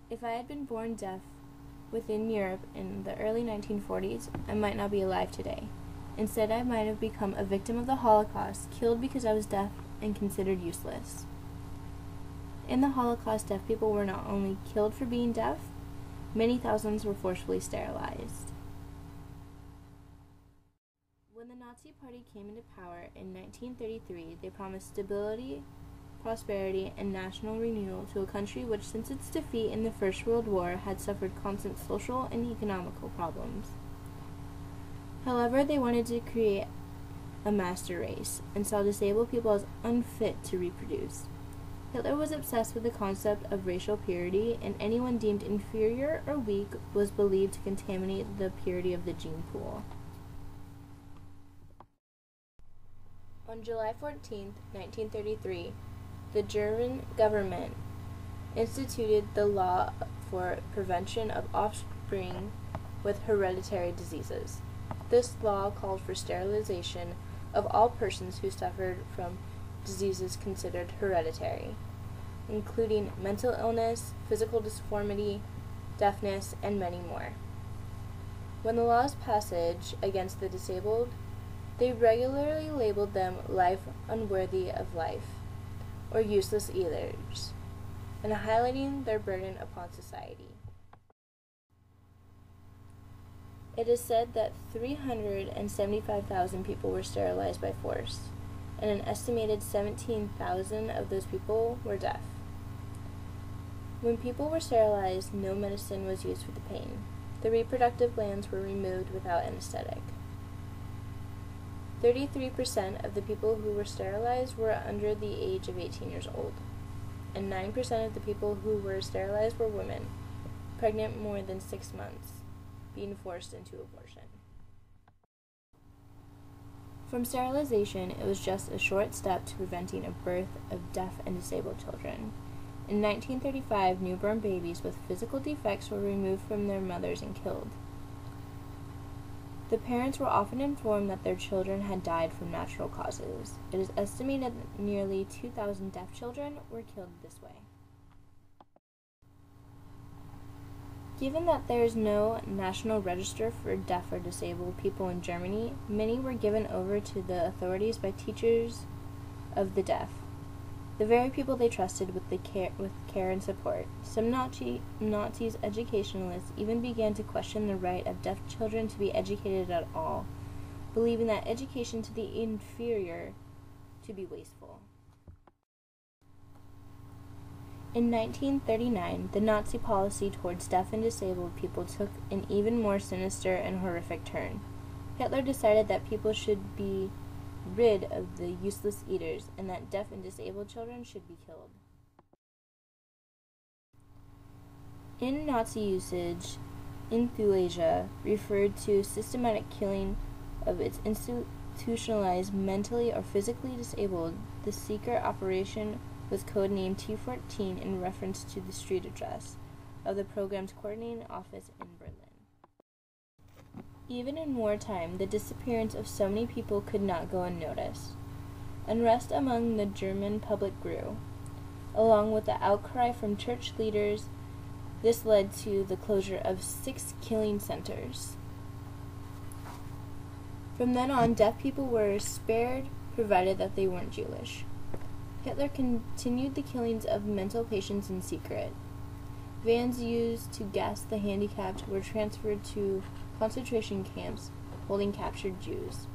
If I had been born deaf within Europe in the early 1940s, I might not be alive today. Instead, I might have become a victim of the Holocaust, killed because I was deaf and considered useless. In the Holocaust, deaf people were not only killed for being deaf, many thousands were forcibly sterilized. When the Nazi Party came into power in 1933, they promised stability, prosperity, and national renewal to a country which, since its defeat in the First World War, had suffered constant social and economical problems. However, they wanted to create a master race and saw disabled people as unfit to reproduce. Hitler was obsessed with the concept of racial purity, and anyone deemed inferior or weak was believed to contaminate the purity of the gene pool. On July 14, 1933, the German government instituted the law for prevention of offspring with hereditary diseases. This law called for sterilization of all persons who suffered from diseases considered hereditary, including mental illness, physical deformity, deafness, and many more. When the law's passage against the disabled, they regularly labeled them life unworthy of life, or useless eaters, and highlighting their burden upon society. It is said that 375,000 people were sterilized by force, and an estimated 17,000 of those people were deaf. When people were sterilized, no medicine was used for the pain. The reproductive glands were removed without anesthetic. 33% of the people who were sterilized were under the age of 18 years old, and 9% of the people who were sterilized were women, pregnant more than 6 months, being forced into abortion. From sterilization, it was just a short step to preventing a birth of deaf and disabled children. In 1935, newborn babies with physical defects were removed from their mothers and killed. The parents were often informed that their children had died from natural causes. It is estimated that nearly 2,000 deaf children were killed this way. Given that there is no national register for deaf or disabled people in Germany, many were given over to the authorities by teachers of the deaf, the very people they trusted with care and support. Some Nazis educationalists even began to question the right of deaf children to be educated at all, believing that education to the inferior to be wasteful. In 1939, the Nazi policy towards deaf and disabled people took an even more sinister and horrific turn. Hitler decided that people should be rid of the useless eaters, and that deaf and disabled children should be killed. In Nazi usage, euthanasia referred to systematic killing of its institutionalized mentally or physically disabled. The secret operation was codenamed T14 in reference to the street address of the program's coordinating office in Berlin. Even in wartime, the disappearance of so many people could not go unnoticed. Unrest among the German public grew. Along with the outcry from church leaders, this led to the closure of 6 killing centers. From then on, deaf people were spared, provided that they weren't Jewish. Hitler continued the killings of mental patients in secret. Vans used to gas the handicapped were transferred to concentration camps holding captured Jews.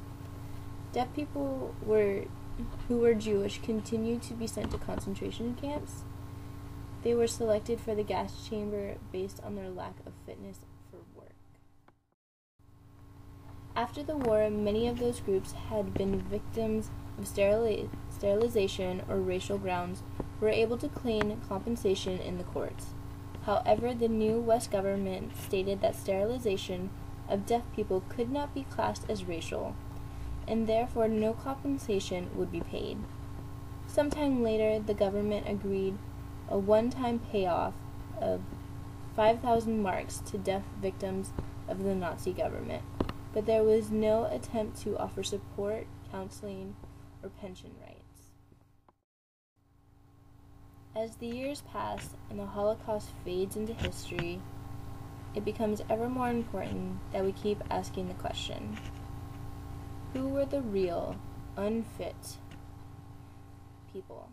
Deaf people who were Jewish continued to be sent to concentration camps. They were selected for the gas chamber based on their lack of fitness for work. After the war, many of those groups had been victims of sterilization or racial grounds were able to claim compensation in the courts. However, the new West government stated that sterilization of deaf people could not be classed as racial, and therefore no compensation would be paid. Sometime later, the government agreed a one-time payoff of 5,000 marks to deaf victims of the Nazi government, but there was no attempt to offer support, counseling, or pension rights. As the years pass and the Holocaust fades into history, it becomes ever more important that we keep asking the question, who were the real, unfit people?